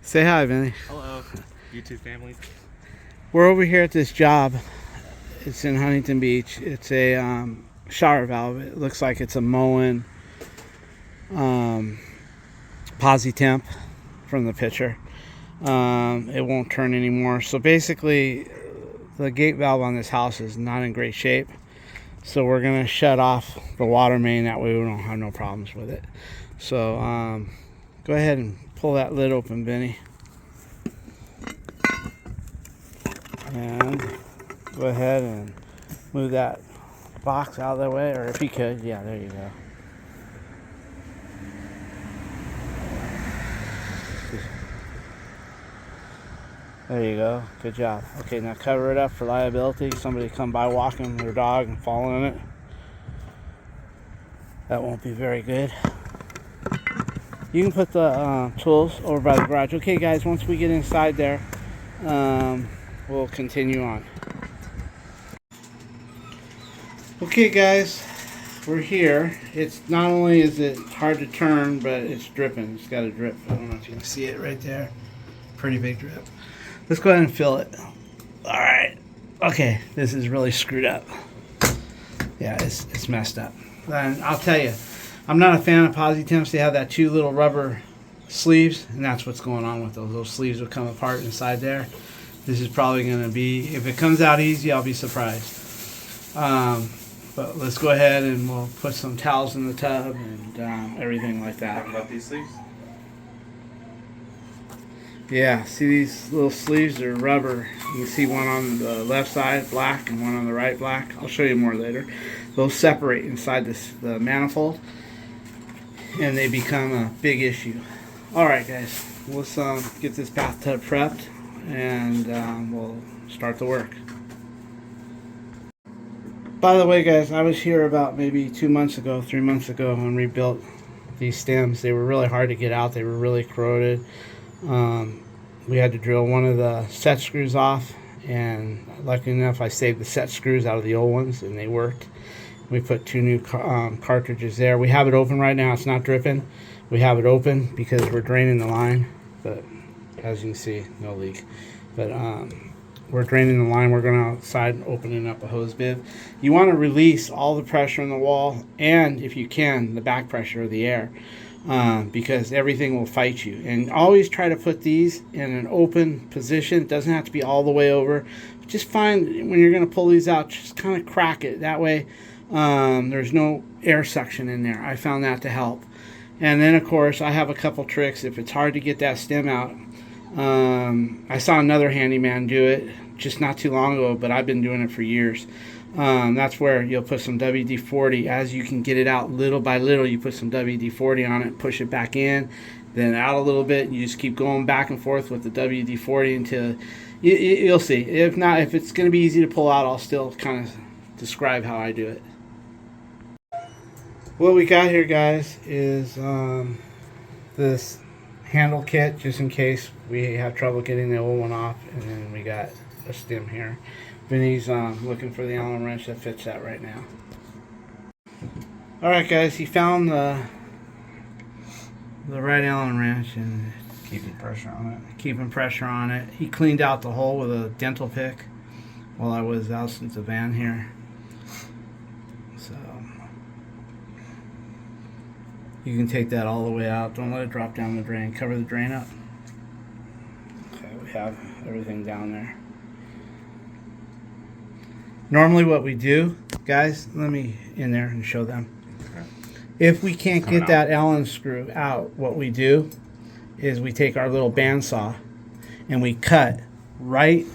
Say hi, Vinny. Hello, YouTube family. We're over here at this job. It's in Huntington Beach. It's a shower valve. It looks like it's a Moen Temp from the picture. It won't turn anymore. So basically, the gate valve on this house is not in great shape. So we're going to shut off the water main. That way we don't have no problems with it. So go ahead and pull that lid open, Vinny. And go ahead and move that box out of the way, or if you could, yeah, there you go. There you go. Good job. Okay, now cover it up for liability. Somebody come by walking their dog and fall in it. That won't be very good. You can put the tools over by the garage. Okay, guys, once we get inside there, we'll continue on. Okay, guys, we're here. It's not only is it hard to turn, but it's dripping. It's got a drip. I don't know if you can see it right there. Pretty big drip. Let's go ahead and fill it. All right. Okay, this is really screwed up. Yeah, it's messed up. And I'll tell you, I'm not a fan of posi temps. They have that two little rubber sleeves, and that's what's going on with those. Those sleeves will come apart inside there. This is probably going to be, if it comes out easy, I'll be surprised. But let's go ahead and we'll put some towels in the tub and everything like that. Talking about these sleeves? Yeah, see these little sleeves are rubber. You can see one on the left side black and one on the right black. I'll show you more later. Those separate inside the manifold and they become a big issue. Alright guys, let's get this bathtub prepped and we'll start the work. By the way guys, I was here about maybe 3 months ago and rebuilt these stems. They were really hard to get out. They were really corroded. We had to drill one of the set screws off, and lucky enough I saved the set screws out of the old ones and they worked. We put two new cartridges there. We have it open right now. It's not dripping. We have it open because we're draining the line, but as you can see, no leak. But we're draining the line. We're going outside and opening up a hose bib. You want to release all the pressure in the wall and, if you can, the back pressure of the air. Because everything will fight you. And always try to put these in an open position. It doesn't have to be all the way over. Just find when you're going to pull these out, just kind of crack it. That way there's no air suction in there. I found that to help. And then, of course, I have a couple tricks. If it's hard to get that stem out, I saw another handyman do it just not too long ago, but I've been doing it for years. That's where you'll put some WD-40. As you can get it out little by little, you put some WD-40 on it, push it back in, then out a little bit, and you just keep going back and forth with the WD-40 until you'll see. If not, if it's going to be easy to pull out, I'll still kind of describe how I do it. What we got here, guys, is this handle kit, just in case we have trouble getting the old one off, and then we got a stem here. Vinny's looking for the Allen wrench that fits that right now. Alright guys, he found the right Allen wrench and Keeping pressure on it. keeping pressure on it. He cleaned out the hole with a dental pick while I was out in the van here. So you can take that all the way out. Don't let it drop down the drain. Cover the drain up. Okay, we have everything down there. Normally what we do, guys, let me in there and show them. Okay. If we can't get that Allen screw out, what we do is we take our little bandsaw and we cut right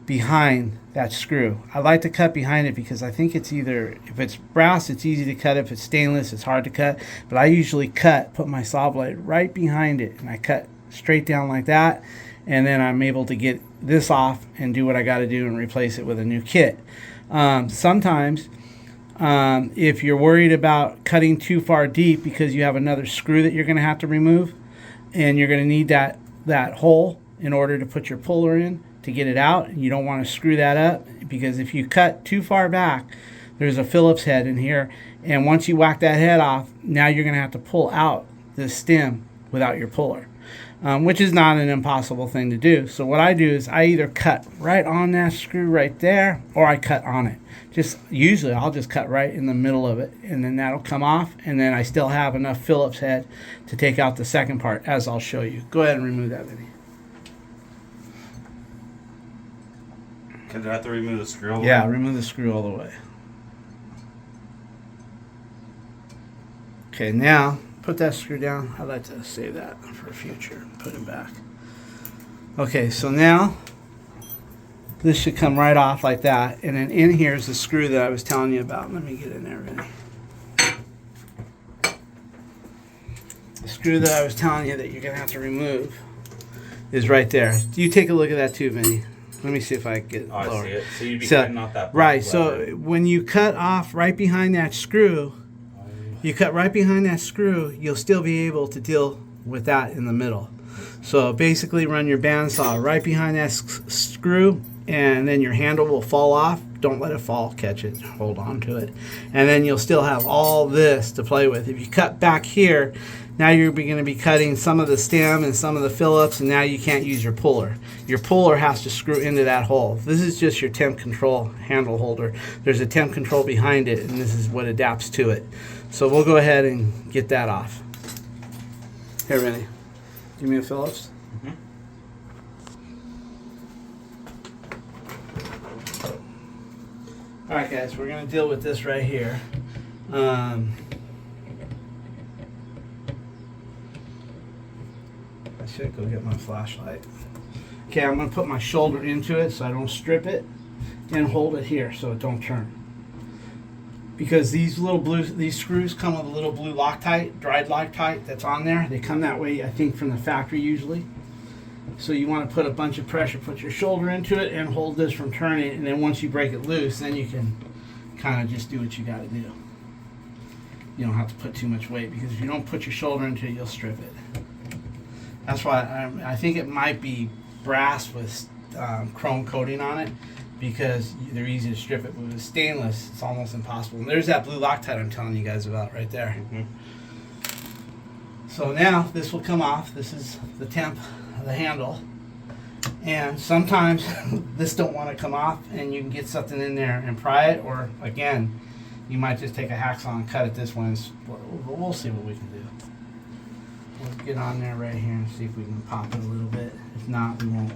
behind that screw. I like to cut behind it because I think it's either, if it's brass, it's easy to cut. If it's stainless, it's hard to cut. But I usually put my saw blade right behind it, and I cut straight down like that. And then I'm able to get this off and do what I got to do and replace it with a new kit. Sometimes, if you're worried about cutting too far deep because you have another screw that you're going to have to remove, and you're going to need that hole in order to put your puller in to get it out, and you don't want to screw that up, because if you cut too far back, there's a Phillips head in here, and once you whack that head off, now you're going to have to pull out the stem without your puller. which is not an impossible thing to do. So what I do is I either cut right on that screw right there, or I cut on it. Usually I'll just cut right in the middle of it, and then that'll come off, and then I still have enough Phillips head to take out the second part, as I'll show you. Go ahead and remove that, Vinny. Do I have to remove the screw all the Yeah, way? remove the screw all the way. Okay, now put that screw down. I'd like to save that for future. Put it back. Okay, so now this should come right off like that. And then in here is the screw that I was telling you about. Let me get in there, Vinny. The screw that I was telling you that you're going to have to remove is right there. You take a look at that too, Vinny. Let me see if I can get it Oh, lower. I see it. So you'd be cutting off that Right, black so leather. when you cut off right behind that screw, you cut right behind that screw, you'll still be able to deal with that in the middle. So basically run your bandsaw right behind that screw, and then your handle will fall off. Don't let it fall, catch it, hold on to it. And then you'll still have all this to play with. If you cut back here, now you're going to be cutting some of the stem and some of the Phillips, and now you can't use your puller. Your puller has to screw into that hole. This is just your temp control handle holder. There's a temp control behind it, and this is what adapts to it. So we'll go ahead and get that off. Here, Vinny. Give me a Phillips. Mhm. All right, guys, we're going to deal with this right here. I should go get my flashlight. Okay, I'm going to put my shoulder into it so I don't strip it, and hold it here so it don't turn. Because these screws come with a little blue Loctite, dried Loctite that's on there. They come that way, I think, from the factory usually. So you want to put a bunch of pressure, put your shoulder into it, and hold this from turning. And then once you break it loose, then you can kind of just do what you got to do. You don't have to put too much weight, because if you don't put your shoulder into it, you'll strip it. That's why I think it might be brass with chrome coating on it, because they're easy to strip it. But with stainless, it's almost impossible. And there's that blue Loctite I'm telling you guys about right there. Mhm. So now this will come off. This is the temp of the handle. And sometimes this don't want to come off, and you can get something in there and pry it, or again, you might just take a hacksaw and cut it this way. We'll see what we can do. We'll get on there right here and see if we can pop it a little bit. If not, we won't.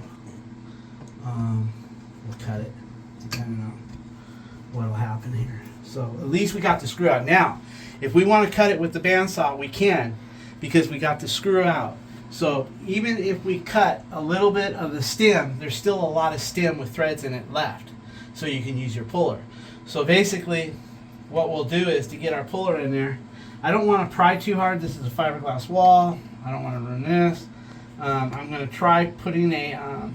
We'll cut it, depending on what'll happen here. So at least we got the screw out. Now, if we want to cut it with the bandsaw, we can, because we got the screw out. So even if we cut a little bit of the stem, there's still a lot of stem with threads in it left. So you can use your puller. So basically, what we'll do is, to get our puller in there, I don't want to pry too hard. This is a fiberglass wall. I don't want to ruin this. I'm going to try putting a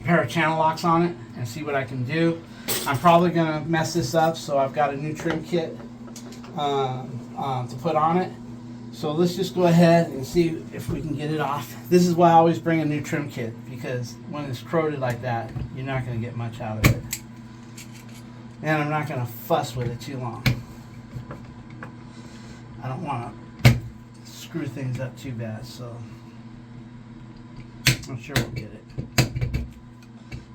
pair of channel locks on it and see what I can do. I'm probably going to mess this up, so I've got a new trim kit to put on it. So let's just go ahead and see if we can get it off. This is why I always bring a new trim kit, because when it's corroded like that, you're not going to get much out of it. And I'm not going to fuss with it too long. I don't want to screw things up too bad, so I'm sure we'll get it.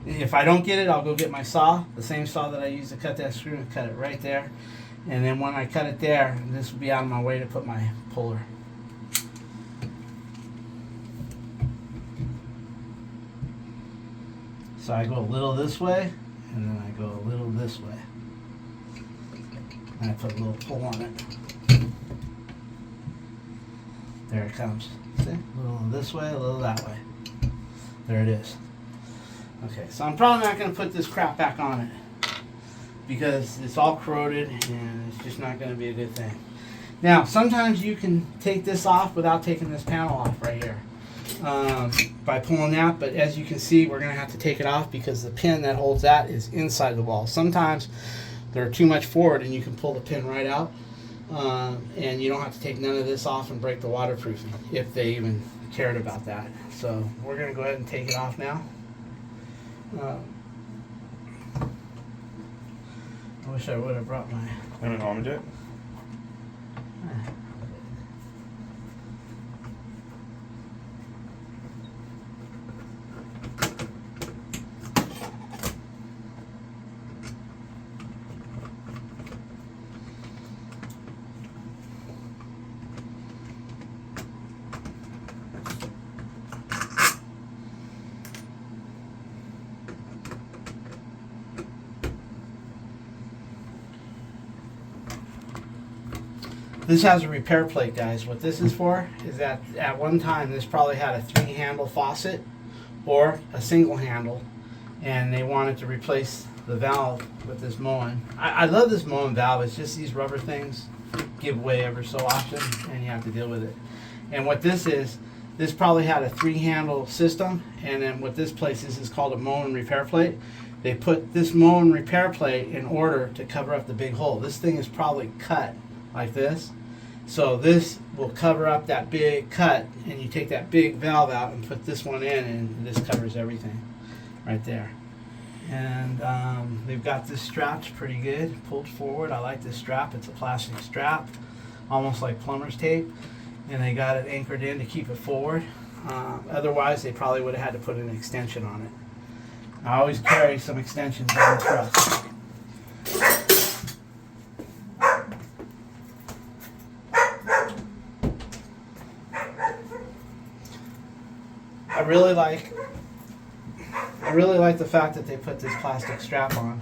If I don't get it, I'll go get my saw, the same saw that I used to cut that screw, and cut it right there. And then when I cut it there, this will be out of my way to put my puller. So I go a little this way, and then I go a little this way. And I put a little pull on it. There it comes. See? A little this way, a little that way. There it is. Okay, so I'm probably not going to put this crap back on it, because it's all corroded and it's just not going to be a good thing. Now, sometimes you can take this off without taking this panel off right here by pulling that, but as you can see, we're going to have to take it off because the pin that holds that is inside the wall. Sometimes they're too much forward and you can pull the pin right out, and you don't have to take none of this off and break the waterproofing, if they even cared about that. So we're going to go ahead and take it off now. I wish I would have brought my... Want me to do it? This has a repair plate, guys. What this is for is that at one time this probably had a 3-handle faucet or a single handle, and they wanted to replace the valve with this Moen. I love this Moen valve. It's just these rubber things give way ever so often, and you have to deal with it. And what this is, this probably had a 3-handle system, and then what this place is called a Moen repair plate. They put this Moen repair plate in order to cover up the big hole. This thing is probably cut like this. So this will cover up that big cut, and you take that big valve out and put this one in, and this covers everything right there. And they've got this strapped pretty good, pulled forward. I like this strap. It's a plastic strap, almost like plumber's tape, and they got it anchored in to keep it forward. Otherwise, they probably would have had to put an extension on it. I always carry some extensions on the truck. I really like the fact that they put this plastic strap on.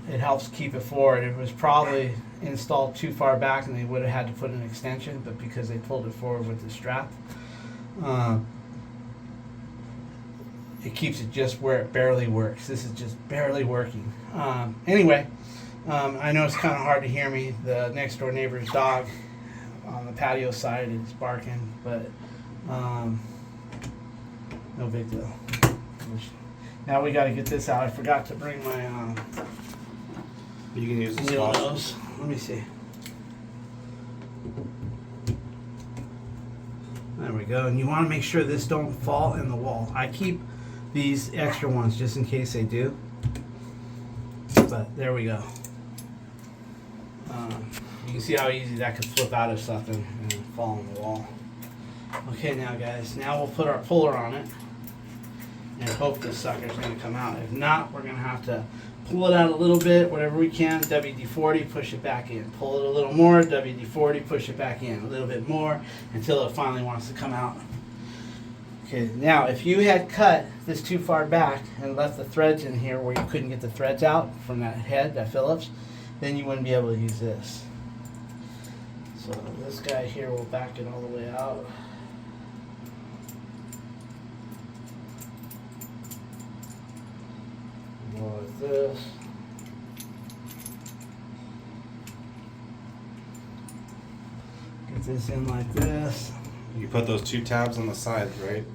It helps keep it forward. It was probably installed too far back and they would have had to put an extension, but because they pulled it forward with the strap, it keeps it just where it barely works. This is just barely working. Anyway, I know it's kind of hard to hear me. The next door neighbor's dog on the patio side is barking, but no big deal. Now we got to get this out. I forgot to bring my You can use the needle small. nose. Let me see. There we go. And you want to make sure this don't fall in the wall. I keep these extra ones just in case they do. But there we go. You can see how easy that could flip out of something and fall in the wall. Okay, now guys, now we'll put our puller on it and hope this sucker's going to come out. If not, we're going to have to pull it out a little bit, whatever we can, WD-40, push it back in. Pull it a little more, WD-40, push it back in. A little bit more until it finally wants to come out. Okay, now if you had cut this too far back and left the threads in here where you couldn't get the threads out from that head, that Phillips, then you wouldn't be able to use this. So this guy here will back it all the way out. Like this. Get this in like this. You put those 2 tabs on the sides, right?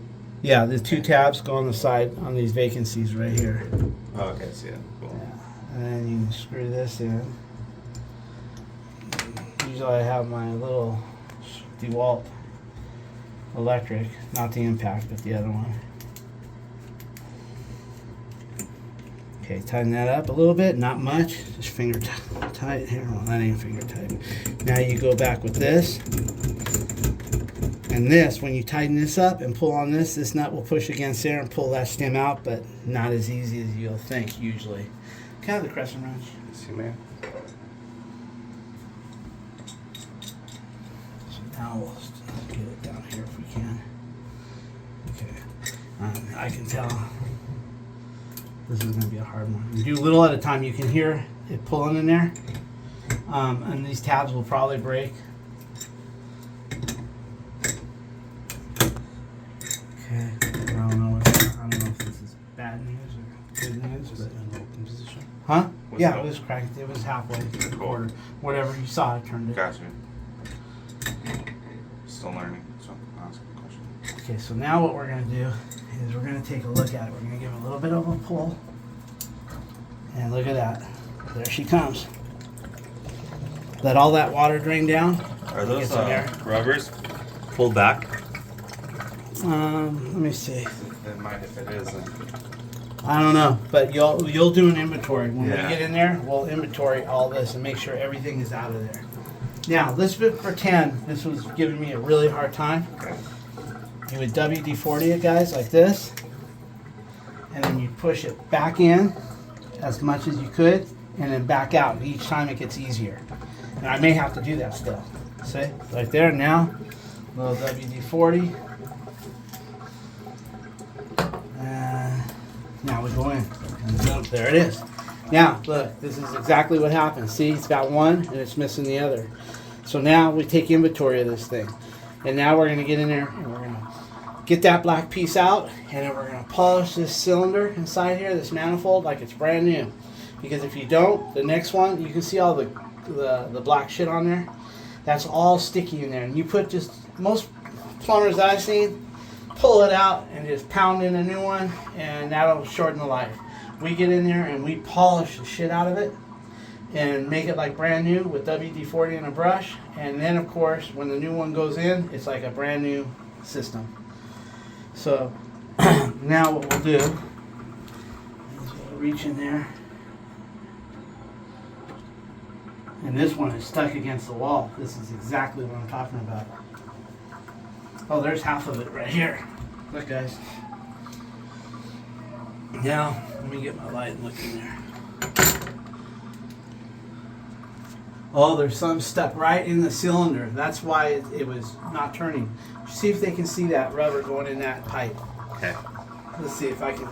Yeah, the 2 tabs go on the side on these vacancies right here. Oh, okay, see it. Cool. Yeah. And then you can screw this in. Usually I have my little DeWalt electric, not the impact, but the other one. Okay, tighten that up a little bit, not much, just finger tight here. Well, that ain't finger tight. Now you go back with this, and this, when you tighten this up and pull on this, this nut will push against there and pull that stem out, but not as easy as you'll think usually. Can I have the crescent wrench? See, man. So now we'll get it down here if we can. Okay, I can tell this is going to be a hard one. You do a little at a time. You can hear it pulling in there. And these tabs will probably break. Okay. I don't know if this is bad news or good news. Was it in an open position? Huh? Was Yeah, it it was cracked. It was halfway to the Cool. quarter. Whatever you saw, it turned it. Gotcha. Still learning, so I'll ask a question. Okay, so now what we're going to do is we're going to take a look at it. We're going to give it a little bit of a pull. And look at that. There she comes. Let all that water drain down. Are those Get some air. rubbers pulled back? Let me see. It might if it is. I don't know, but you'll do an inventory. When Yeah. we get in there, we'll inventory all this and make sure everything is out of there. Now, let's pretend this was giving me a really hard time. Okay. You would WD-40 it, guys, like this. And then you push it back in as much as you could, and then back out. Each time it gets easier. And I may have to do that still. See? Right there now. Little WD-40. Now we go in. And boom, there it is. Now, look, this is exactly what happens. See, it's got one and it's missing the other. So now we take inventory of this thing. And now we're going to get in there and we're going to get that black piece out, and then we're going to polish this cylinder inside here, this manifold, like it's brand new. Because if you don't, the next one, you can see all the black shit on there. That's all sticky in there. And you put just, most plumbers that I've seen, pull it out and just pound in a new one, and that'll shorten the life. We get in there and we polish the shit out of it and make it like brand new with WD-40 and a brush. And then, of course, when the new one goes in, it's like a brand new system. So now what we'll do is we'll reach in there, and this one is stuck against the wall. This is exactly what I'm talking about. Oh, there's half of it right here. Look, guys. Now let me get my light and look in there. Oh, there's some stuck right in the cylinder. That's why it was not turning. See if they can see that rubber going in that pipe. Okay. Let's see if I can.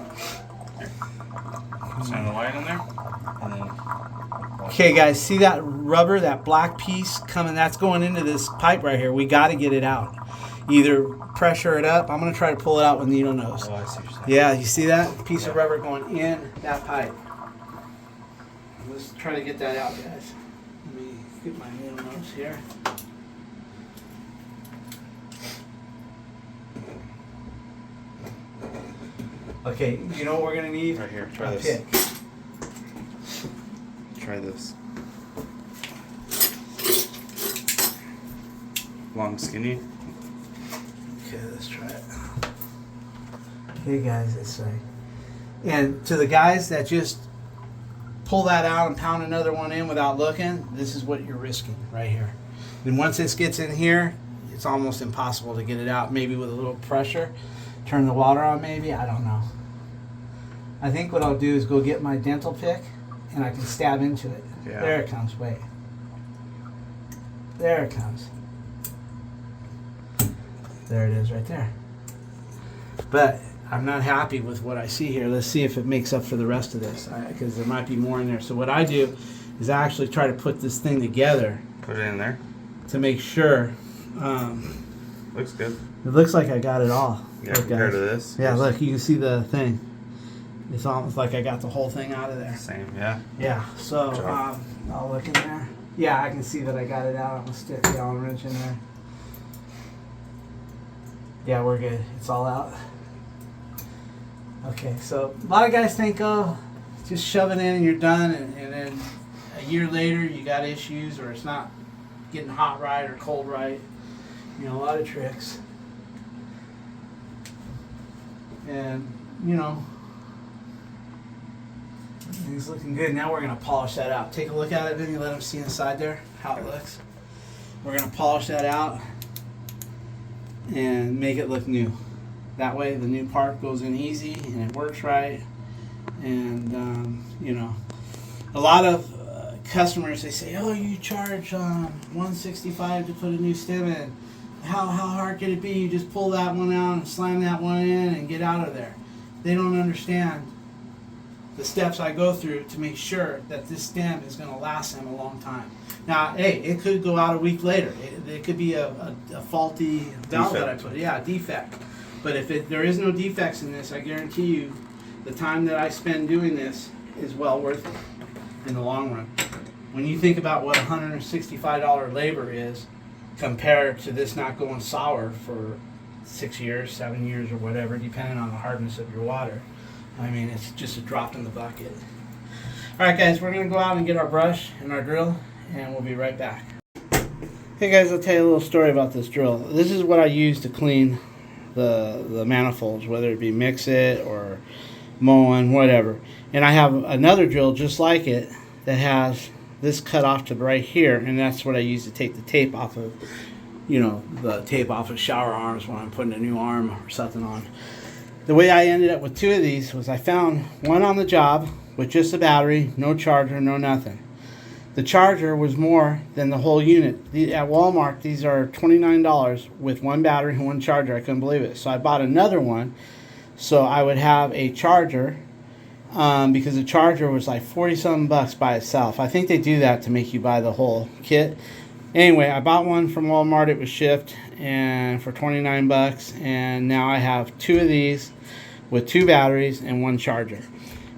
Shine the light in there. And then. Okay, guys, see that rubber, that black piece coming? That's going into this pipe right here. We got to get it out. Either pressure it up. I'm going to try to pull it out with needle nose. Oh, I see what you're saying. Yeah, you see that piece of rubber going in that pipe? Let's try to get that out, guys. Let me get my needle nose here. Okay, you know what we're gonna need? Right here, try this. Pick. Try this. Long, skinny. Okay, let's try it. Okay, guys, it's like, and to the guys that just pull that out and pound another one in without looking, this is what you're risking right here. And once this gets in here, it's almost impossible to get it out. Maybe with a little pressure, turn the water on. Maybe, I don't know. I think what I'll do is go get my dental pick, and I can stab into it. Yeah. There it comes. Wait. There it comes. There it is right there. But I'm not happy with what I see here. Let's see if it makes up for the rest of this, because there might be more in there. So what I do is I actually try to put this thing together. Put it in there. To make sure. Looks good. It looks like I got it all. Yeah, Look, compared guys. to this. Yeah, look, you can see the thing. It's almost like I got the whole thing out of there. Same, yeah. Yeah, so Good job. I'll look in there. Yeah, I can see that I got it out. I'm going to stick the Allen wrench in there. Yeah, we're good. It's all out. Okay, so a lot of guys think, oh, just shove it in and you're done, and then a year later you got issues, or it's not getting hot right or cold right. You know, a lot of tricks. And, you know, everything's looking good. Now we're going to polish that out. Take a look at it, Vinny. Let them see inside there how it looks. We're going to polish that out and make it look new. That way the new part goes in easy and it works right. And, you know, a lot of customers, they say, oh, you charge $165 to put a new stem in. How hard could it be? You just pull that one out and slam that one in and get out of there. They don't understand the steps I go through to make sure that this stem is going to last them a long time. Now, hey, it could go out a week later. It could be a faulty valve that I put. Yeah, a defect. But if there is no defects in this, I guarantee you the time that I spend doing this is well worth it in the long run. When you think about what $165 labor is compared to this not going sour for 6 years, 7 years, or whatever, depending on the hardness of your water, I mean, it's just a drop in the bucket. All right, guys, we're going to go out and get our brush and our drill, and we'll be right back. Hey, guys, I'll tell you a little story about this drill. This is what I use to clean the manifolds, whether it be Mix-It or Moen, whatever. And I have another drill just like it that has this cut off to right here, and that's what I use to take the tape off of, you know, the tape off of shower arms when I'm putting a new arm or something on. The way I ended up with two of these was I found one on the job with just a battery, no charger, no nothing. The charger was more than the whole unit. At Walmart, these are $29 with one battery and one charger. I couldn't believe it. So I bought another one so I would have a charger, because the charger was like 40-something bucks by itself. I think they do that to make you buy the whole kit. Anyway, I bought one from Walmart. It was shipped and for 29 bucks, and now I have 2 of these with 2 batteries and 1 charger.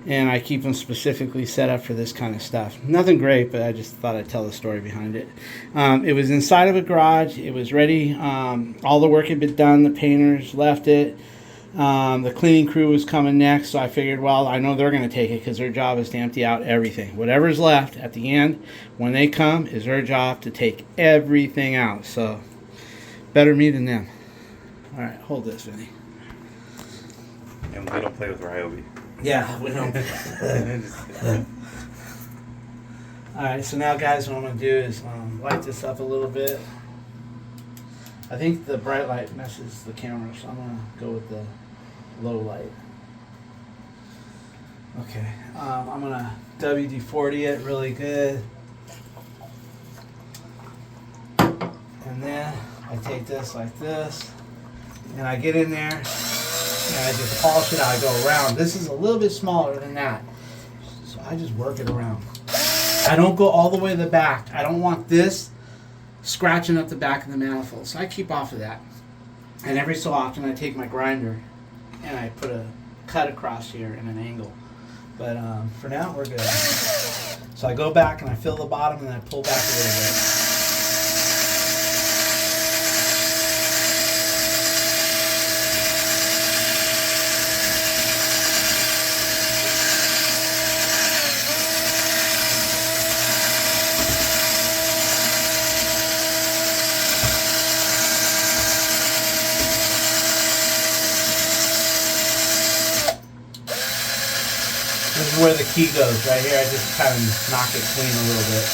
And I keep them specifically set up for this kind of stuff. Nothing great, but I just thought I'd tell the story behind it. It was inside of a garage. It was ready. All the work had been done. The painters left it. The cleaning crew was coming next, so I figured, well, I know they're going to take it because their job is to empty out everything. Whatever's left at the end, when they come, is their job to take everything out. So, better me than them. All right, hold this, Vinny. And we don't play with Ryobi. Yeah, we don't. All right, so now, guys, what I'm going to do is light this up a little bit. I think the bright light messes the camera, so I'm going to go with the low light. Okay, I'm going to WD-40 it really good. And then I take this like this, and I get in there, and I just polish it out. I go around. This is a little bit smaller than that, so I just work it around. I don't go all the way to the back. I don't want this scratching up the back of the manifold, so I keep off of that. And every so often I take my grinder and I put a cut across here in an angle. But for now we're good. So I go back and I fill the bottom and then I pull back a little bit. This is where the key goes, right here. I just kind of knock it clean a little bit.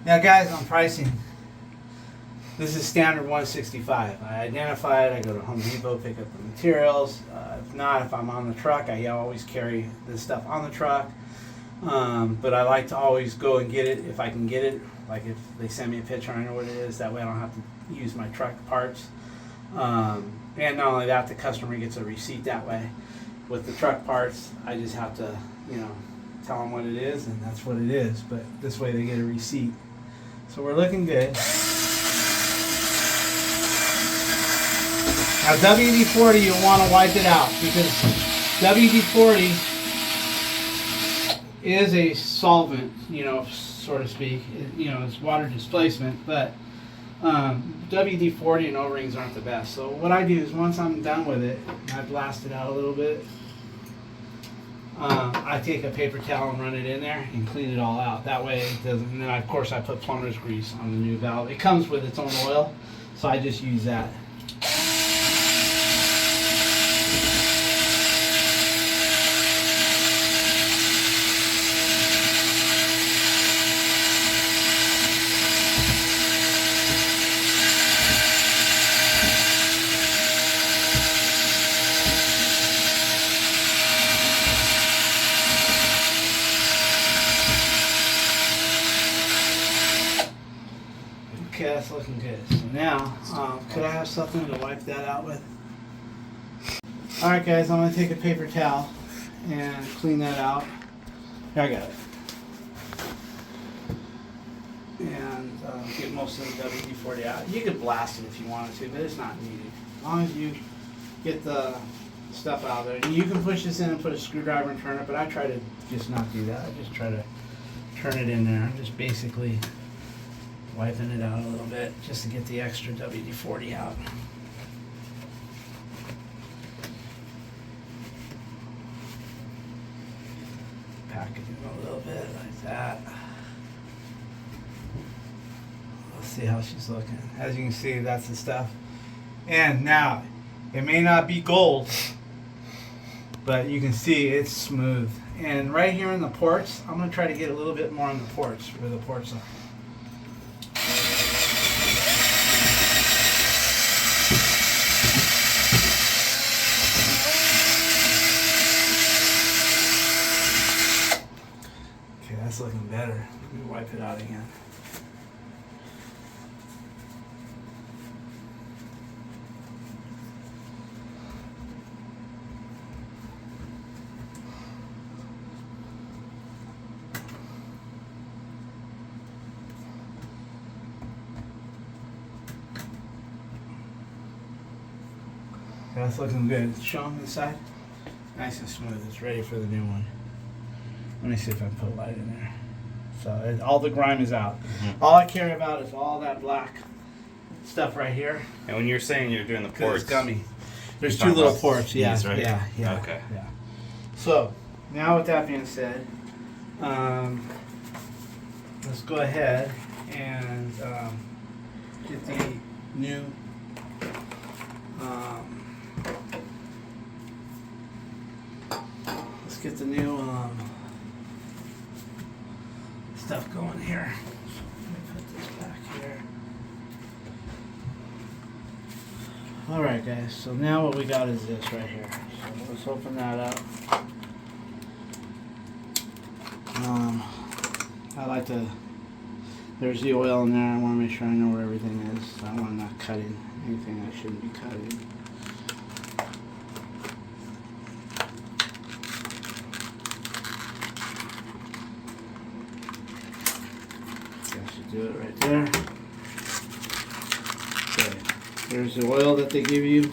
Now, guys, on pricing, this is standard 165. I identify it. I go to Home Depot, pick up the materials. If not, if I'm on the truck, I always carry this stuff on the truck. But I like to always go and get it if I can get it. Like if they send me a picture, I know what it is. That way I don't have to use my truck parts. And not only that, the customer gets a receipt that way. With the truck parts, I just have to, tell them what it is, and that's what it is. But this way they get a receipt. So we're looking good. Now WD-40, you'll want to wipe it out because WD-40 is a solvent, so to speak. It's water displacement, but WD-40 and O-rings aren't the best. So what I do is once I'm done with it, and I blast it out a little bit, I take a paper towel and run it in there and clean it all out. That way it doesn't, and then of course I put plumber's grease on the new valve. It comes with its own oil, so I just use that. Okay, that's looking good. So now, could I have something to wipe that out with? Alright guys, I'm going to take a paper towel and clean that out. Here, I got it. And get most of the WD-40 out. You could blast it if you wanted to, but it's not needed. As long as you get the stuff out of there. And you can push this in and put a screwdriver and turn it, but I try to just not do that. I just try to turn it in there. I'm just basically wiping it out a little bit just to get the extra WD-40 out. Pack it in a little bit like that. Let's see how she's looking. As you can see, that's the stuff. And now, it may not be gold, but you can see it's smooth. And right here in the ports, I'm going to try to get a little bit more on the ports, where the ports are. That's looking better. Let me wipe it out again. That's looking good. Show them inside. Nice and smooth. It's ready for the new one. Let me see if I can put light in there. So all the grime is out. Mm-hmm. All I care about is all that black stuff right here. And when you're saying you're doing the ports, It's gummy. There's You're two talking little about ports. Yeah, these, right? yeah. Okay. Yeah. So now with that being said, let's go ahead and get the new. Let's get the new stuff going here. So let me put this back here. Alright guys, so now what we got is this right here. So let's open that up. I like to, there's the oil in there. I want to make sure I know where everything is. I want to not cut in anything I shouldn't be cutting. I should do it right there. Okay, there's the oil that they give you.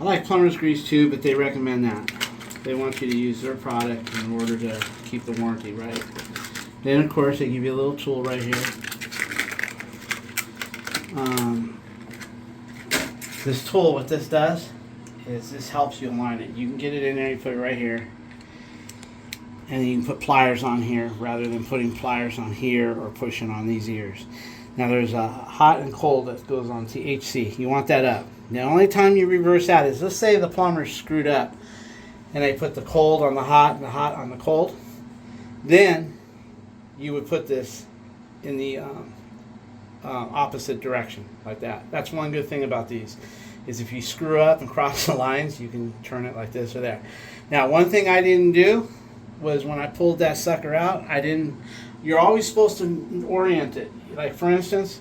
I like plumber's grease too, but they recommend that. They want you to use their product in order to keep the warranty, right? Then of course they give you a little tool right here. This tool, what this does is this helps you align it. You can get it in there, you put it right here, and you can put pliers on here rather than putting pliers on here or pushing on these ears. Now there's a hot and cold that goes on THC. You want that up. The only time you reverse that is, let's say the plumber's screwed up and they put the cold on the hot and the hot on the cold. Then you would put this in the opposite direction like that. That's one good thing about these, is if you screw up and cross the lines, you can turn it like this or there. Now one thing I didn't do was when I pulled that sucker out, you're always supposed to orient it. Like for instance,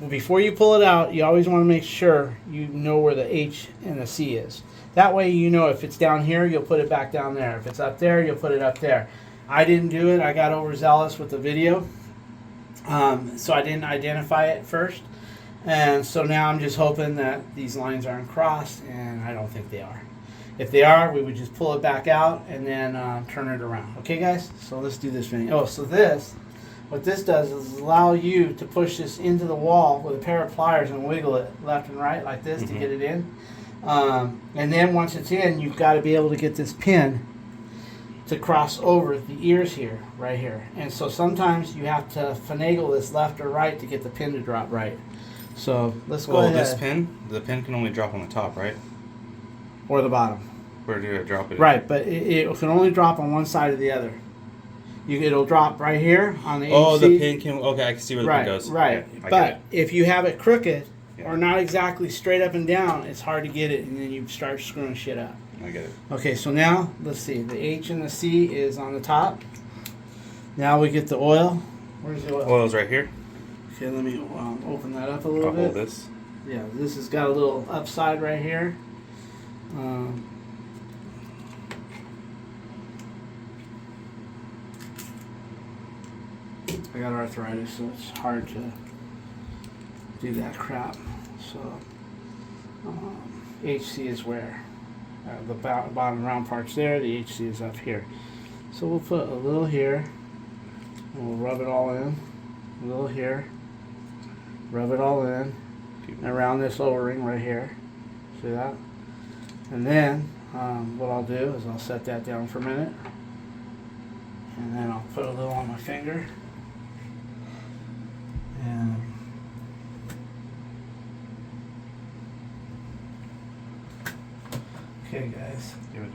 before you pull it out, you always want to make sure you know where the H and the C is. That way you know if it's down here, you'll put it back down there. If it's up there, you'll put it up there. I didn't do it. I got overzealous with the video. So I didn't identify it first. And so now I'm just hoping that these lines aren't crossed, and I don't think they are. If they are, we would just pull it back out and then turn it around. Okay, guys? So let's do this video. Oh, so what this does is allow you to push this into the wall with a pair of pliers and wiggle it left and right like this to get it in. And then once it's in, you've got to be able to get this pin to cross over the ears here, right here. And so sometimes you have to finagle this left or right to get the pin to drop right. So let's go ahead. This pin, the pin can only drop on the top, right? Or the bottom. Where do you drop it? Right, but it can only drop on one side or the other. It'll drop right here on the Oh, HC. the pin can. Okay, I can see where the pin goes. Right, Yeah, I but get it. if you have it crooked Yeah. or not exactly straight up and down, it's hard to get it, and then you start screwing shit up. I get it. Okay, so now let's see. The H and the C is on the top. Now we get the oil. Where's the oil? Oil's right here. Okay, let me open that up a little I'll bit. hold this. Yeah, this has got a little upside right here. I got arthritis, so it's hard to do that crap. So, HC is where? The bottom round part's there, the HC is up here. So we'll put a little here, and we'll rub it all in. A little here, rub it all in, around this O-ring right here. See that? And then, what I'll do is I'll set that down for a minute. And then I'll put a little on my finger. And okay, guys. Give me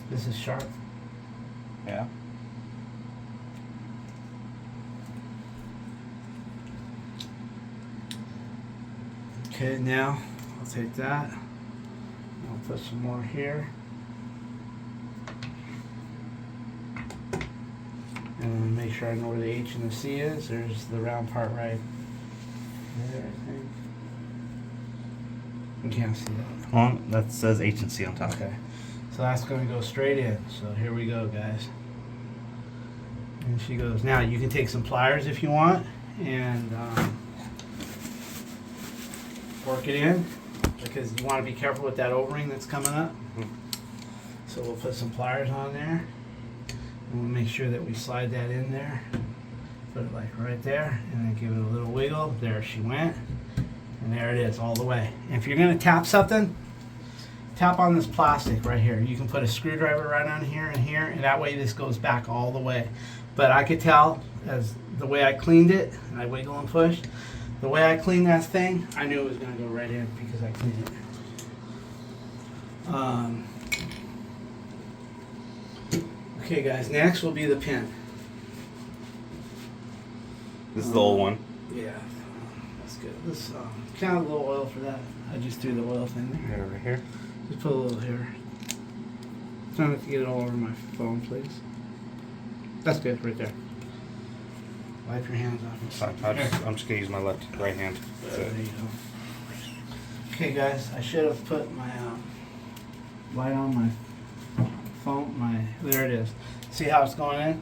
This is sharp. Yeah. Okay, now I'll take that. I'll put some more here. sure I know where the H and the C is. There's the round part right there, I think. You can't see that. Well, that says agency on top. Okay. So that's going to go straight in. So here we go, guys. And she goes, now you can take some pliers if you want and work it in, because you want to be careful with that O-ring that's coming up. Mhm. So we'll put some pliers on there, and we'll make sure that we slide that in there. Put it like right there, and then give it a little wiggle. There she went, and there it is all the way. And if you're going to tap something, tap on this plastic right here. You can put a screwdriver right on here, and that way this goes back all the way. But I could tell, as the way I cleaned it, and I wiggle and push, the way I cleaned that thing, I knew it was going to go right in because I cleaned it. Okay guys, next will be the pin. This is the old one. Yeah, that's good. This kind of a little oil for that. I just threw the oil thing there. Right over here. Just put a little here. Try not to get it all over my phone, please. That's good, right there. Wipe your hands off. I'm just gonna use my right hand. There you go. Okay, guys, I should have put my light on my phone. There it is. See how it's going in?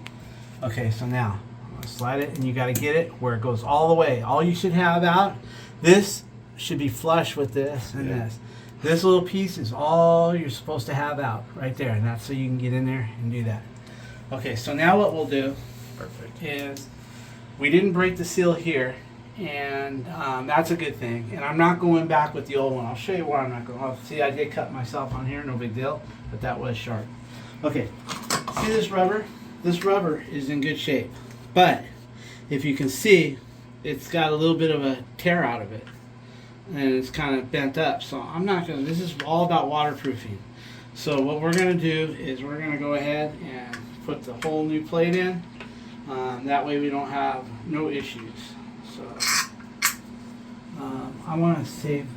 Okay, so now I'll slide it, and you got to get it where it goes all the way. All you should have out. This should be flush with this and this. This little piece is all you're supposed to have out right there, and that's so you can get in there and do that. Okay, so now what we'll do is we didn't break the seal here, and that's a good thing. And I'm not going back with the old one. I'll show you why I'm not going. Oh, see, I did cut myself on here, no big deal, but that was sharp. Okay, see this rubber? This rubber is in good shape, but if you can see, it's got a little bit of a tear out of it, and it's kind of bent up. So I'm not going to, this is all about waterproofing. So what we're going to do is we're going to go ahead and put the whole new plate in. That way we don't have no issues. So I want to save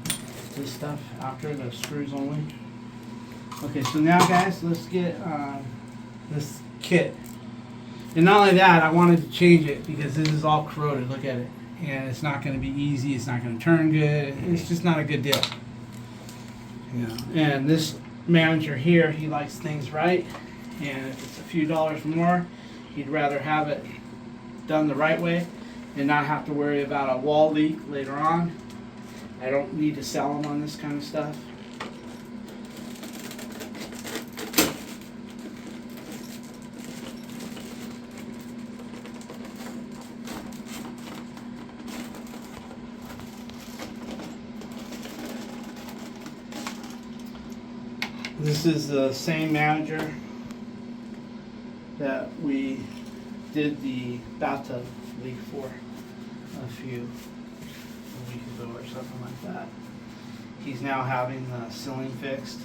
this stuff after, the screws only. Okay, so now guys, let's get this kit. And not only that, I wanted to change it because this is all corroded. Look at it. And it's not going to be easy. It's not going to turn good. It's just not a good deal. Yeah. And this manager here, he likes things right. And if it's a few dollars more, he'd rather have it done the right way and not have to worry about a wall leak later on. I don't need to sell them on this kind of stuff. This is the same manager that we did the bathtub leak for a week ago or something like that. He's now having the ceiling fixed,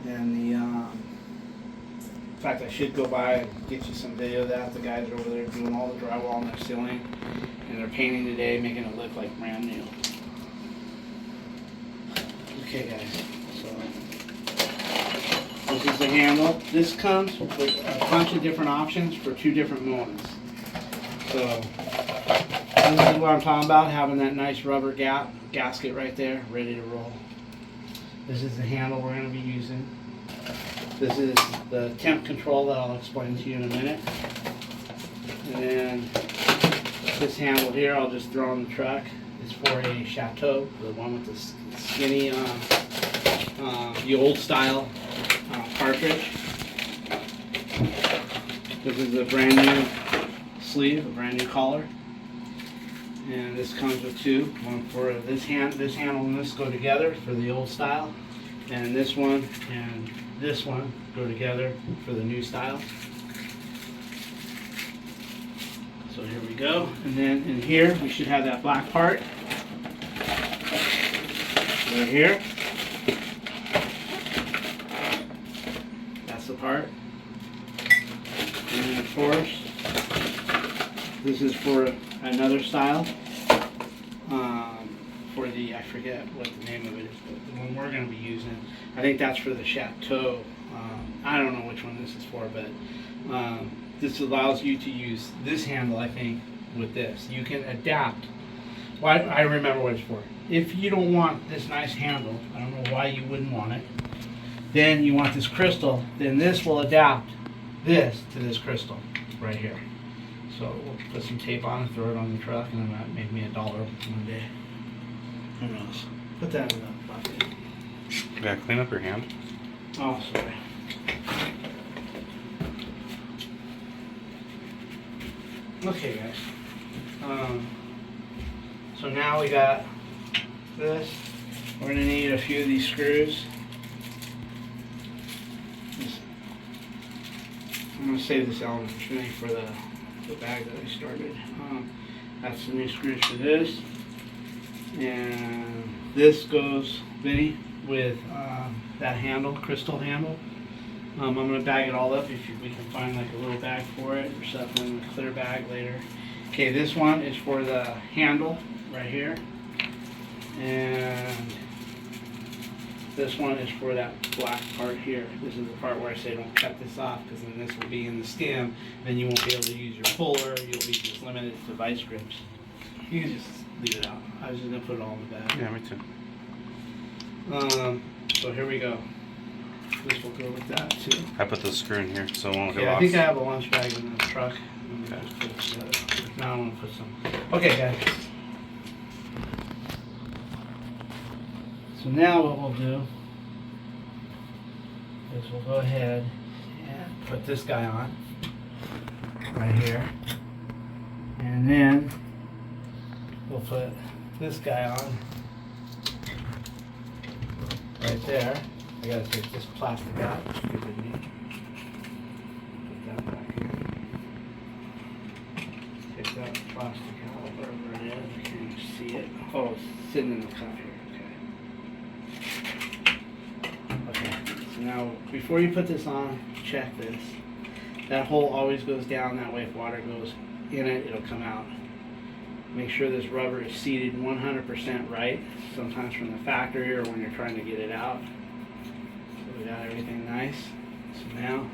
and the in fact, I should go by and get you some video of that. The guys are over there doing all the drywall on their ceiling, and they're painting today, making it look like brand new. Okay guys, so this is the handle. This comes with a bunch of different options for two different Moens. So this is what I'm talking about, having that nice rubber gasket right there, ready to roll. This is the handle we're going to be using. This is the temp control that I'll explain to you in a minute. And then this handle here, I'll just throw on the truck. It's for a Chateau, the one with the skinny, the old style cartridge. This is a brand new sleeve, a brand new collar. And this comes with two. One for this handle and this go together for the old style. And this one and this one go together for the new style. So here we go. And then in here we should have that black part. Right here. That's the part. And then of course, this is for another style. For the, I forget what the name of it is, but the one we're going to be using, I think that's for the Chateau I don't know which one this is for, but this allows you to use this handle, I think, with this. You can adapt. Well, I remember what it's for. If you don't want this nice handle, I don't know why you wouldn't want it, then you want this crystal, then this will adapt this to this crystal right here. So we'll put some tape on and throw it on the truck, and then that made me $1 one day. Who knows? Put that in the bucket. Yeah, clean up your hand. Oh, sorry. Okay, guys. So now we got this. We're gonna need a few of these screws. I'm gonna save this element for the bag that I started. That's the new screws for this, and this goes, Vinny, with that handle, crystal handle. I'm gonna bag it all up if we can find like a little bag for it or something, a clear bag later. Okay, this one is for the handle right here, and this one is for that black part here. This is the part where I say don't cut this off, because then this will be in the stem. Then you won't be able to use your puller. You'll be just limited to vice grips. You can just leave it out. I was just gonna put it all in the bag. Yeah, me too. So here we go. This will go with that too. I put the screw in here so it won't go Yeah, off. I think I have a lunch bag in the truck. I'm gonna just put it together. Now I want to put some. Okay, guys. So now what we'll do is we'll go ahead and put this guy on right here, and then we'll put this guy on right there. I gotta take this plastic out. Stupid me. Put that back in. Take that plastic out, wherever it is. I can't even see it. Oh, it's sitting in the cup here. Okay. Okay. So now, before you put this on, check this. That hole always goes down that way. If water goes in it, it'll come out. Make sure this rubber is seated 100% right. Sometimes from the factory or when you're trying to get it out. So we got everything nice. So now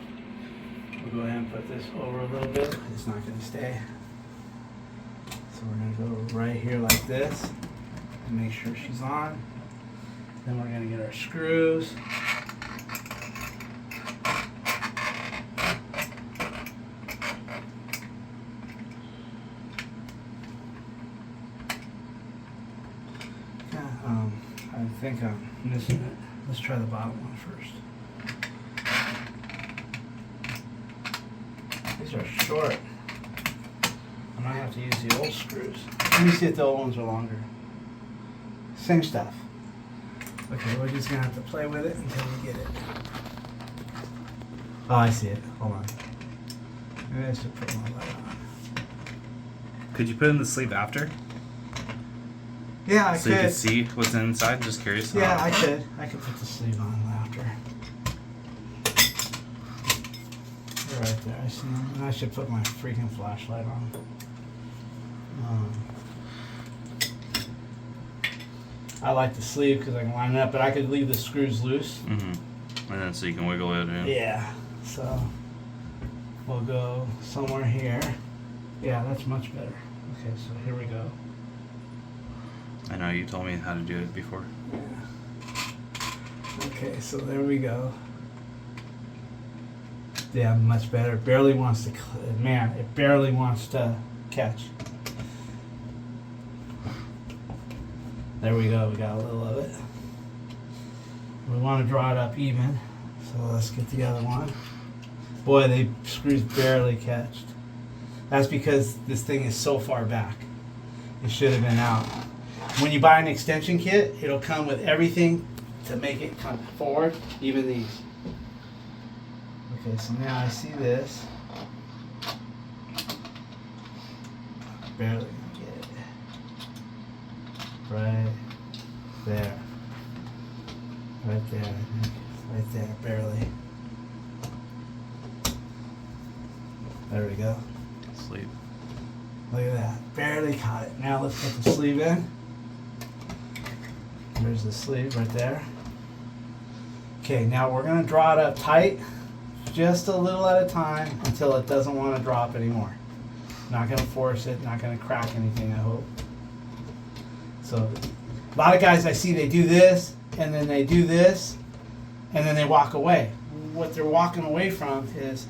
we'll go ahead and put this over a little bit. It's not going to stay. So we're going to go right here like this and make sure she's on. Then we're going to get our screws. I think I'm missing it. Let's try the bottom one first. These are short. I might have to use the old screws. Let me see if the old ones are longer. Same stuff. Okay, we're just gonna have to play with it until we get it. Oh, I see it. Hold on. Maybe I should put my light on. Could you put in the sleeve after? Yeah, I so could. You could see what's inside? Just curious. Yeah, I could. I could put the sleeve on after. Right there, I see them. And I should put my freaking flashlight on. I like the sleeve because I can line it up, but I could leave the screws loose. Mm-hmm. And then so you can wiggle it in. Yeah, so we'll go somewhere here. Yeah, that's much better. Okay, so here we go. I know you told me how to do it before. Yeah. Okay, so there we go. Yeah, much better. It barely wants to, man, it barely wants to catch. There we go, we got a little of it. We want to draw it up even, so let's get the other one. Boy, the screws barely catched. That's because this thing is so far back. It should have been out. When you buy an extension kit, it'll come with everything to make it come forward, even these. Okay, so now I see this. Barely gonna get it. Right there. Right there. Right there, barely. There we go. Sleeve. Look at that. Barely caught it. Now let's put the sleeve in. There's the sleeve right there. Okay, now we're gonna draw it up tight, just a little at a time until it doesn't want to drop anymore. Not gonna force it, not gonna crack anything, I hope. So, a lot of guys I see, they do this, and then they do this, and then they walk away. What they're walking away from is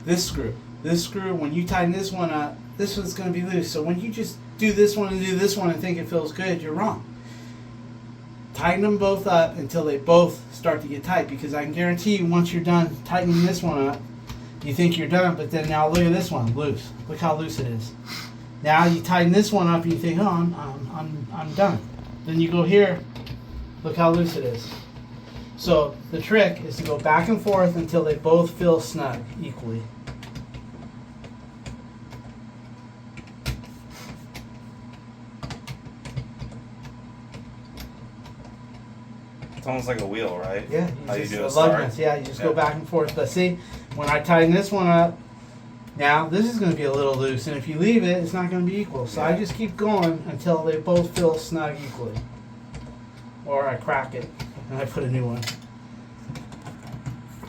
this screw. This screw, when you tighten this one up, this one's gonna be loose. So when you just do this one and do this one and think it feels good, you're wrong. Tighten them both up until they both start to get tight, because I can guarantee you once you're done tightening this one up, you think you're done, but then now look at this one, loose. Look how loose it is. Now you tighten this one up and you think, oh, I'm done. Then you go here, look how loose it is. So the trick is to go back and forth until they both feel snug equally. It's almost like a wheel, right? Yeah, How you just do a lug start? nuts. Yeah, you just go back and forth. But see, when I tighten this one up, now this is going to be a little loose, and if you leave it, it's not going to be equal. So I just keep going until they both feel snug equally. Or I crack it and I put a new one.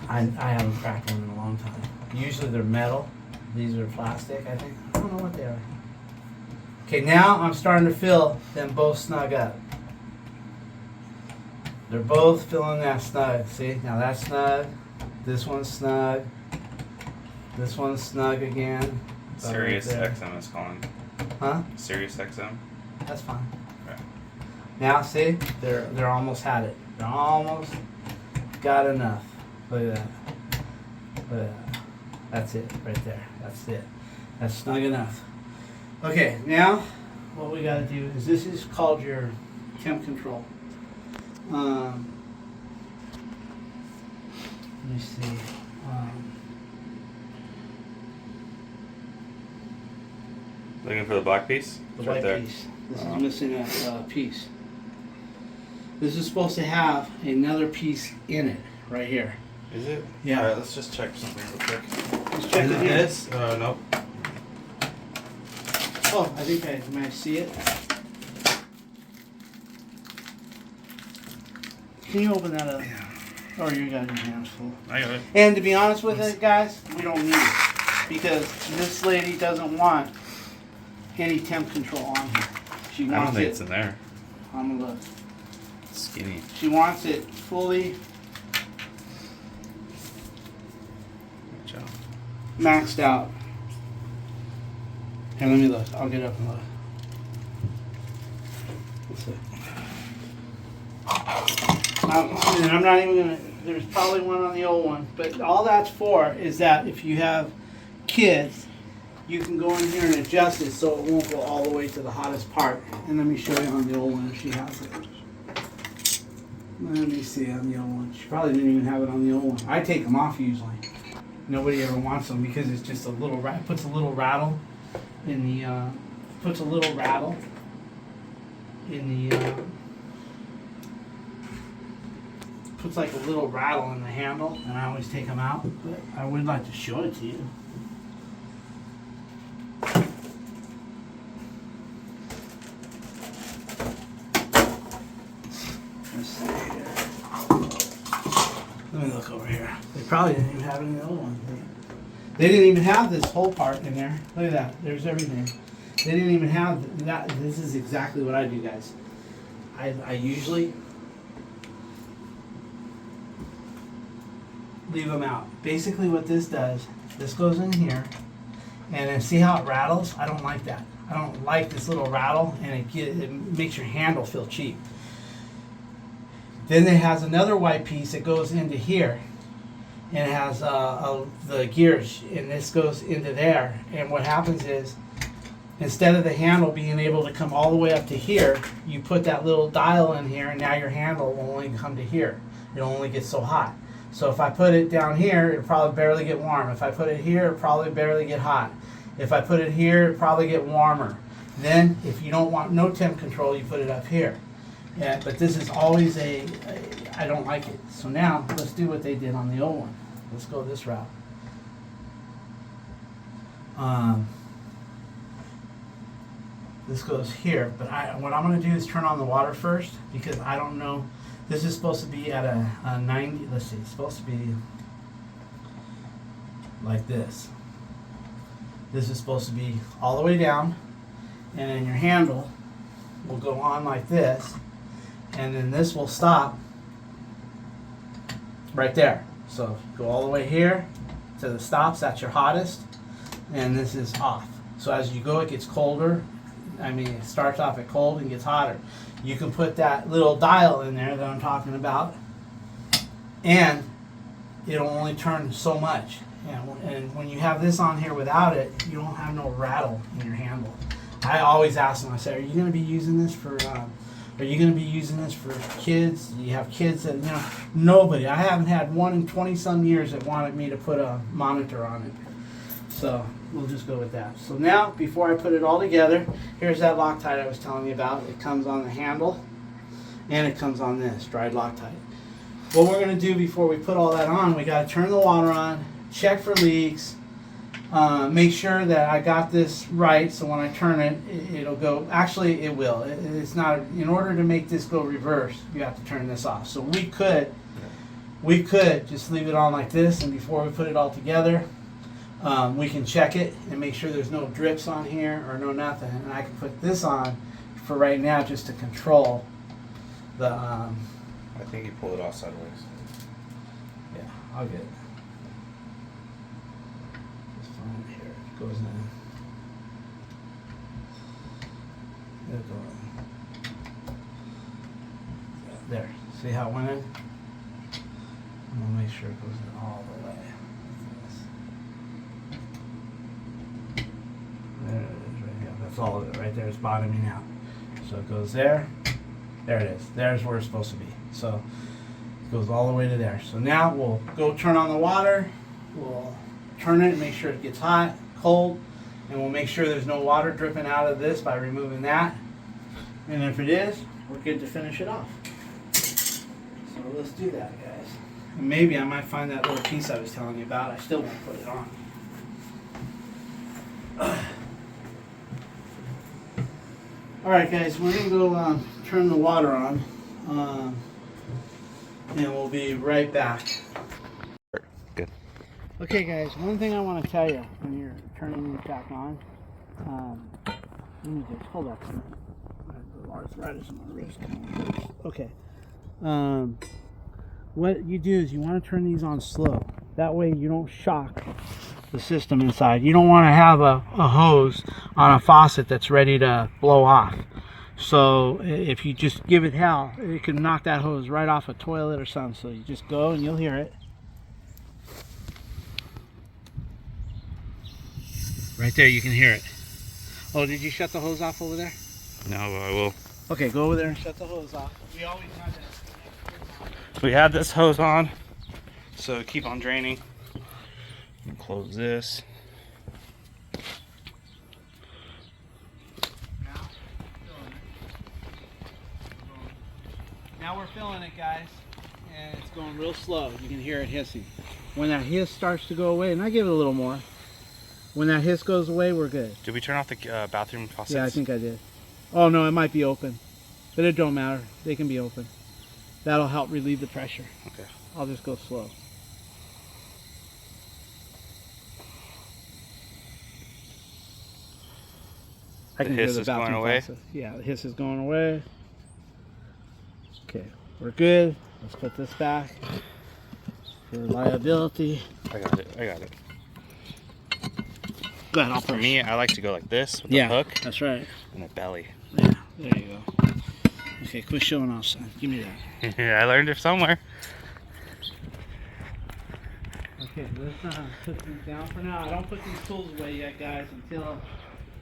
I haven't cracked one in a long time. Usually they're metal. These are plastic, I think. I don't know what they are. Okay, now I'm starting to feel them both snug up. They're both feeling that snug. See, now that's snug. This one's snug. This one's snug again. Sirius Right there. XM is calling. Huh? Sirius XM. That's fine. Okay. Now see, they're almost had it. They're almost got enough. Look at that. Look at that. That's it right there. That's it. That's snug enough. Okay, now what we got to do is, this is called your temp control. Let me see. Looking for the black piece? The It's right white there. piece. This is missing a piece. This is supposed to have another piece in it, right here. Is it? Yeah. Alright, let's just check something real quick. Let's check Is it it here. this? Nope. Oh, I think I might see it. Can you open that up? Yeah. Or you got your hands full? I got it. And to be honest with it, guys, we don't need it, because this lady doesn't want any temp control on here. She I don't wants think it. it's in there. I'm gonna look. It's skinny. She wants it fully Good job. maxed out. Here, let me look. I'll get up and look. Let's see. And I'm not even gonna. There's probably one on the old one, but all that's for is that if you have kids, you can go in here and adjust it so it won't go all the way to the hottest part. And let me show you on the old one if she has it. Let me see on the old one. She probably didn't even have it on the old one. I take them off usually. Nobody ever wants them because it's just a little puts a little rattle in the puts a little rattle in the puts like a little rattle in the handle, and I always take them out. But I would like to show it to you. Let's see here. Let me look over here. They probably didn't even have it in the old one. They didn't even have this whole part in there. Look at that. There's everything. They didn't even have that. This is exactly what I do, guys. I usually leave them out. Basically what this does, this goes in here, and then see how it rattles? I don't like that. I don't like this little rattle, and it makes your handle feel cheap. Then it has another white piece that goes into here, and it has the gears, and this goes into there. And what happens is, instead of the handle being able to come all the way up to here, you put that little dial in here, and now your handle will only come to here. It'll only get so hot. So if I put it down here, it'll probably barely get warm. If I put it here, it'll probably barely get hot. If I put it here, it'll probably get warmer. Then, if you don't want no temp control, you put it up here. Yeah, but this is always I don't like it. So now, let's do what they did on the old one. Let's go this route. This goes here, but what I'm going to do is turn on the water first, because I don't know This is supposed to be at a 90, let's see, it's supposed to be like this. This is supposed to be all the way down, and then your handle will go on like this, and then this will stop right there. So go all the way here to the stops, that's your hottest, and this is off. So as you go, it gets colder. I mean, it starts off at cold and gets hotter. You can put that little dial in there that I'm talking about, and it'll only turn so much. And when you have this on here without it, you don't have no rattle in your handle. I always ask them, I say, are you going to be using this for, kids? Do you have kids that, nobody. I haven't had one in 20 some years that wanted me to put a monitor on it. So we'll just go with that. So now, before I put it all together, here's that Loctite I was telling you about. It comes on the handle, and it comes on this dried Loctite. What we're going to do before we put all that on, we got to turn the water on, check for leaks, make sure that I got this right, so when I turn it, it'll go. Actually, it will. It's not. In order to make this go reverse, you have to turn this off. So we could just leave it on like this, and before we put it all together, we can check it and make sure there's no drips on here or no nothing. And I can put this on for right now just to control the. I think you pull it off sideways. Yeah, I'll get it. Here it goes in. It'll go in. There. See how it went in? I'm gonna make sure it goes in all the way. There it is right here. That's all of it right there. It's bottoming out. So it goes there. There it is. There's where it's supposed to be. So it goes all the way to there. So now we'll go turn on the water. We'll turn it and make sure it gets hot, cold, and we'll make sure there's no water dripping out of this by removing that. And if it is, we're good to finish it off. So let's do that, guys. And maybe I might find that little piece I was telling you about. I still won't put it on. Alright guys, we're going to go turn the water on, and we'll be right back. Good. Okay guys, one thing I want to tell you when you're turning it back on, let me just hold up. I have arthritis in my wrist. Okay. What you do is you want to turn these on slow. That way you don't shock the system inside. You don't want to have a hose on a faucet that's ready to blow off. So if you just give it hell, it can knock that hose right off a toilet or something. So you just go and you'll hear it. Right there, you can hear it. Oh, did you shut the hose off over there? No, I will. Okay, go over there and shut the hose off. We always have that. We have this hose on, so keep on draining. Close this. Now we're filling it, guys, and it's going real slow. You can hear it hissing. When that hiss starts to go away, and I give it a little more. When that hiss goes away, we're good. Did we turn off the bathroom faucets? Yeah, I think I did. Oh no, it might be open, but it don't matter. They can be open. That'll help relieve the pressure. Okay. I'll just go slow. I can The hiss hear the is going bathroom away? faucet. Yeah, the hiss is going away. Okay, we're good. Let's put this back for reliability. I got it. I got it. Go ahead, I'll For push. me, I like to go like this with Yeah, the hook that's right. and the belly. Yeah, there you go. Okay, quit showing off, son. Give me that. I learned it somewhere. Okay, let's put these down for now. I don't put these tools away yet, guys, until...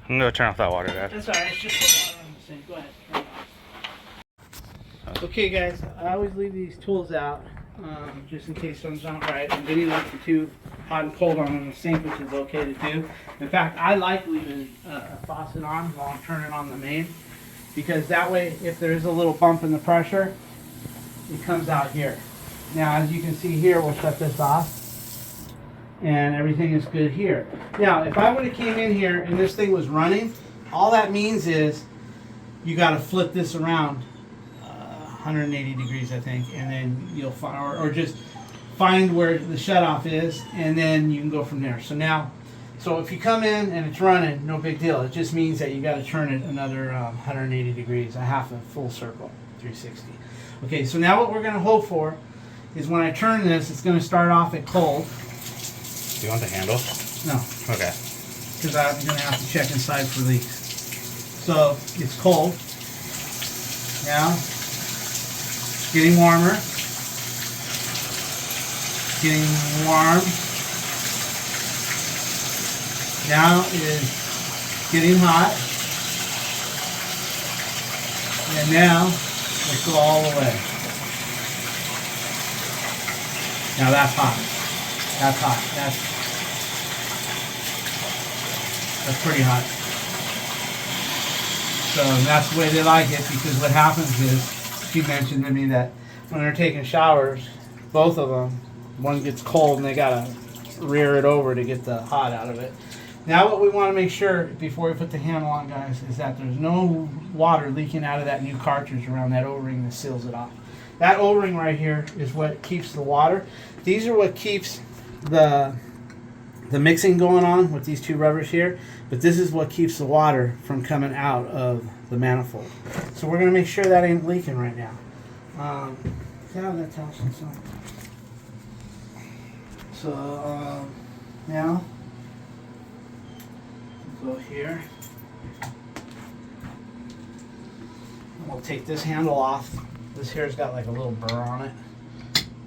I'm going to turn off that water, Dad. That's alright, it's just the water on the sink. Go ahead, turn it off. Okay, guys, I always leave these tools out, just in case something's not right. And then you like it too hot and cold on the sink, which is okay to do. In fact, I like leaving a faucet on while I'm turning on the main, because that way, if there is a little bump in the pressure, it comes out here. Now, as you can see here, we'll shut this off, and everything is good here. Now, if I would have came in here and this thing was running, all that means is you got to flip this around 180 degrees, I think, and then you'll find, or just find where the shutoff is, and then you can go from there. So now, so if you come in and it's running, no big deal. It just means that you got to turn it another 180 degrees, a full circle, 360. Okay, so now what we're going to hope for is when I turn this, it's going to start off at cold. Do you want the handle? No. Okay. Because I'm going to have to check inside for leaks. So it's cold. Now, getting warmer. Getting warm. Now it is getting hot. And now, let's go all the way. Now that's hot. That's hot. That's pretty hot. So that's the way they like it, because what happens is, she mentioned to me that when they're taking showers, both of them, one gets cold and they gotta rear it over to get the hot out of it. Now what we want to make sure before we put the handle on, guys, is that there's no water leaking out of that new cartridge around that O-ring that seals it off. That O-ring right here is what keeps the water. These are what keeps the mixing going on with these two rubbers here, but this is what keeps the water from coming out of the manifold. So we're going to make sure that ain't leaking right now. Yeah, that tells you something. So now we'll go here. We'll take this handle off. This here's got like a little burr on it.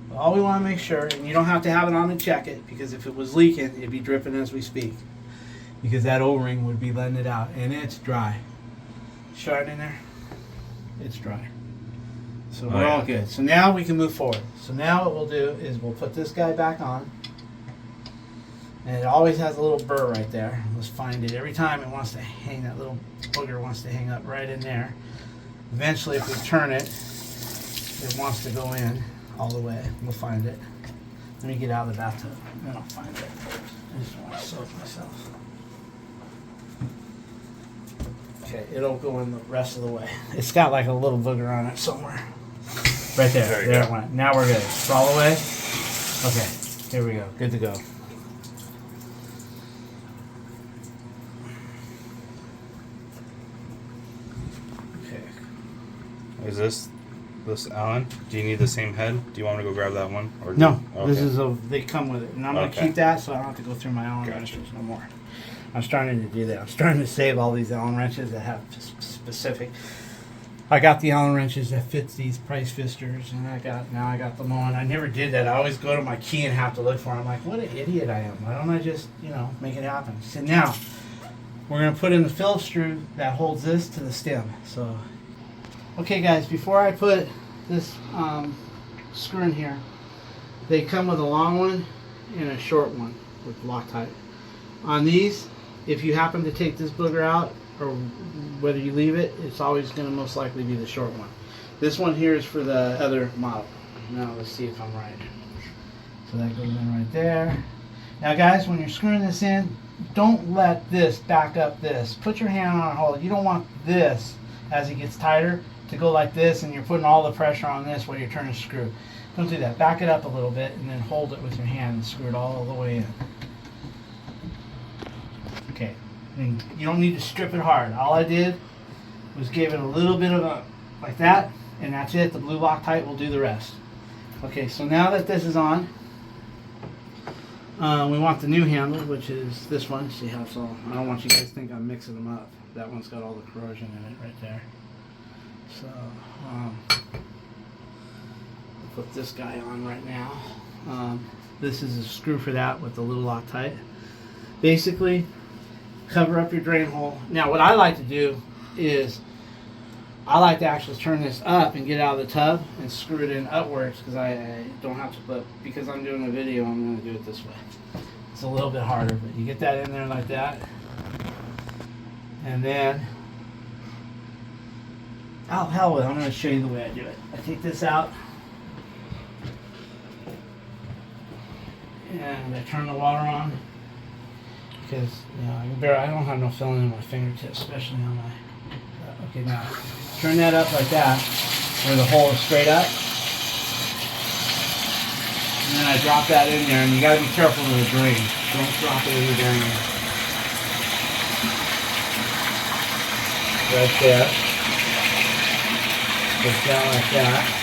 But all we want to make sure, and you don't have to have it on to check it, because if it was leaking, it'd be dripping as we speak. Because that O-ring would be letting it out, and it's dry. Show it in there. It's dry. So we're all good. So now we can move forward. So now what we'll do is we'll put this guy back on. And it always has a little burr right there. Let's find it. Every time it wants to hang, that little booger wants to hang up right in there. Eventually, if we turn it, it wants to go in all the way. We'll find it. Let me get out of the bathtub, and then I'll find it. I just want to soak myself. Okay, it'll go in the rest of the way. It's got like a little booger on it somewhere. Right there. There it went. Now we're good. It's all the way. Okay, here we go. Good to go. Okay. Is this Allen? Do you need the same head? Do you want me to go grab that one? Or No, okay. this is they come with it, and I'm gonna keep that so I don't have to go through my Allen wrenches no more. I'm starting to do that. I'm starting to save all these Allen wrenches that have specific. I got the Allen wrenches that fits these price fisters, and now I got the Moen. I never did that. I always go to my key and have to look for them. I'm like, what an idiot I am. Why don't I just make it happen? So now we're gonna put in the Phillips screw that holds this to the stem. So, okay, guys, before I put this screw in here, they come with a long one and a short one with Loctite. On these, if you happen to take this booger out, or whether you leave it, it's always going to most likely be the short one. This one here is for the other model. Now let's see if I'm right. So that goes in right there. Now guys, when you're screwing this in, don't let this back up this. Put your hand on a hold. You don't want this, as it gets tighter, to go like this and you're putting all the pressure on this while you're turning the screw. Don't do that. Back it up a little bit and then hold it with your hand and screw it all the way in. Okay. And you don't need to strip it hard. All I did was give it a little bit of a, like that, and that's it. The blue Loctite will do the rest. Okay, so now that this is on, we want the new handle, which is this one. See how it's all, I don't want you guys to think I'm mixing them up. That one's got all the corrosion in it right there. So, I'll put this guy on right now. This is a screw for that with the little Loctite. Basically, cover up your drain hole. Now what I like to do is I like to actually turn this up and get out of the tub and screw it in upwards, because I don't have to, but because I'm doing a video, I'm going to do it this way. It's a little bit harder, but you get that in there like that, and then hell with it, I'm going to show you the way I do it. I take this out and I turn the water on. Because I don't have no feeling in my fingertips, especially on my. Okay, now turn that up like that. where the hole is straight up. And then I drop that in there, and you gotta be careful with the drain. Don't drop it in the drain. Right there. Goes down like that.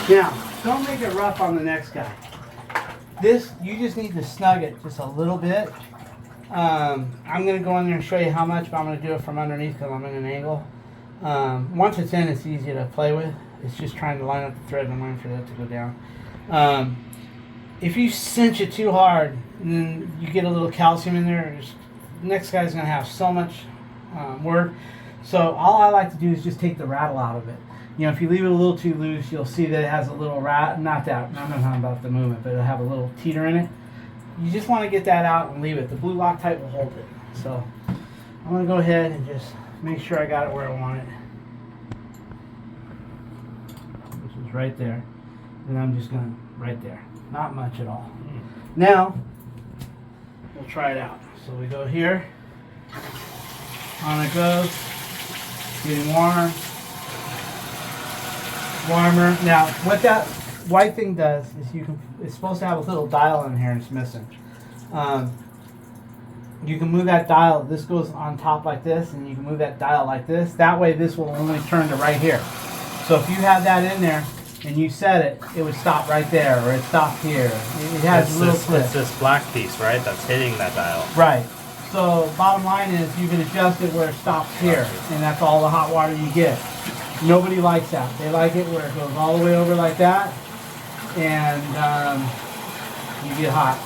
Now, don't make it rough on the next guy. This, you just need to snug it just a little bit. I'm going to go in there and show you how much, but I'm going to do it from underneath because I'm in an angle. Once it's in, it's easy to play with. It's just trying to line up the thread and waiting for that to go down. If you cinch it too hard, then you get a little calcium in there. The next guy's going to have so much work. So all I like to do is just take the rattle out of it. You know, if you leave it a little too loose, you'll see that it has a little I'm not talking about the movement, but it'll have a little teeter in it. You just want to get that out and leave it. The blue Loctite will hold it. So I'm going to go ahead and just make sure I got it where I want it. Which is right there. And I'm just going to, right there. Not much at all. Now, we'll try it out. So we go here. On it goes. Getting warmer. Warmer. Now, what that white thing does is it's supposed to have a little dial in here and it's missing. You can move that dial. This goes on top like this, and you can move that dial like this. That way, this will only turn to right here. So if you have that in there and you set it, it would stop right there, or it stops here. It has a little clip. It's this black piece, right? That's hitting that dial. Right. So bottom line is you can adjust it where it stops here, and that's all the hot water you get. Nobody likes that. They like it where it goes all the way over like that, and you get hot.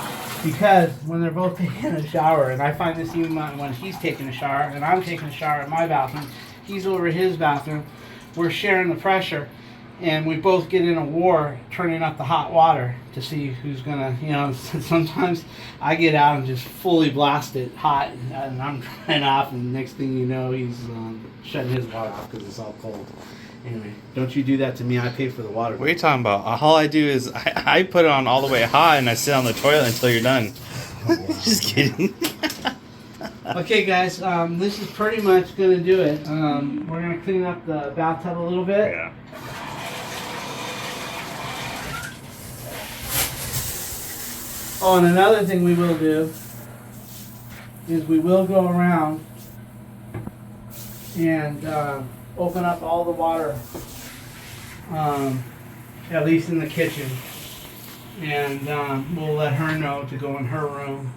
Because when they're both taking a shower, and I find this even when he's taking a shower, and I'm taking a shower at my bathroom, he's over his bathroom, we're sharing the pressure, and we both get in a war turning up the hot water to see who's gonna, you know, sometimes I get out and just fully blast it hot, and I'm drying off, and the next thing you know, he's shutting his water off because it's all cold. Anyway, don't you do that to me. I pay for the water. What are you talking about? All I do is I put it on all the way hot and I sit on the toilet until you're done. Just kidding. Okay, guys, this is pretty much going to do it. We're going to clean up the bathtub a little bit. Yeah. Oh, and another thing we will do is we will go around and open up all the water, at least in the kitchen, and we'll let her know to go in her room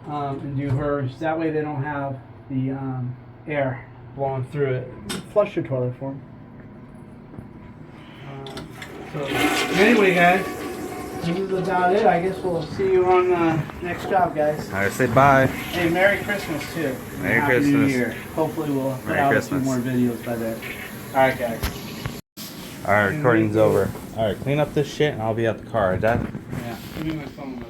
and do hers. That way they don't have the air blowing through it. Flush your toilet for them. So anyway, guys, this is about it. I guess we'll see you on the next job, guys. I say bye. Hey, Merry Christmas too. Merry Happy New Christmas. Year. Hopefully we'll put Merry out Christmas. a few more videos by then. Alright, guys. Alright, recording's over. Alright, clean up this shit and I'll be at the car. Dad? Yeah. Give me my phone.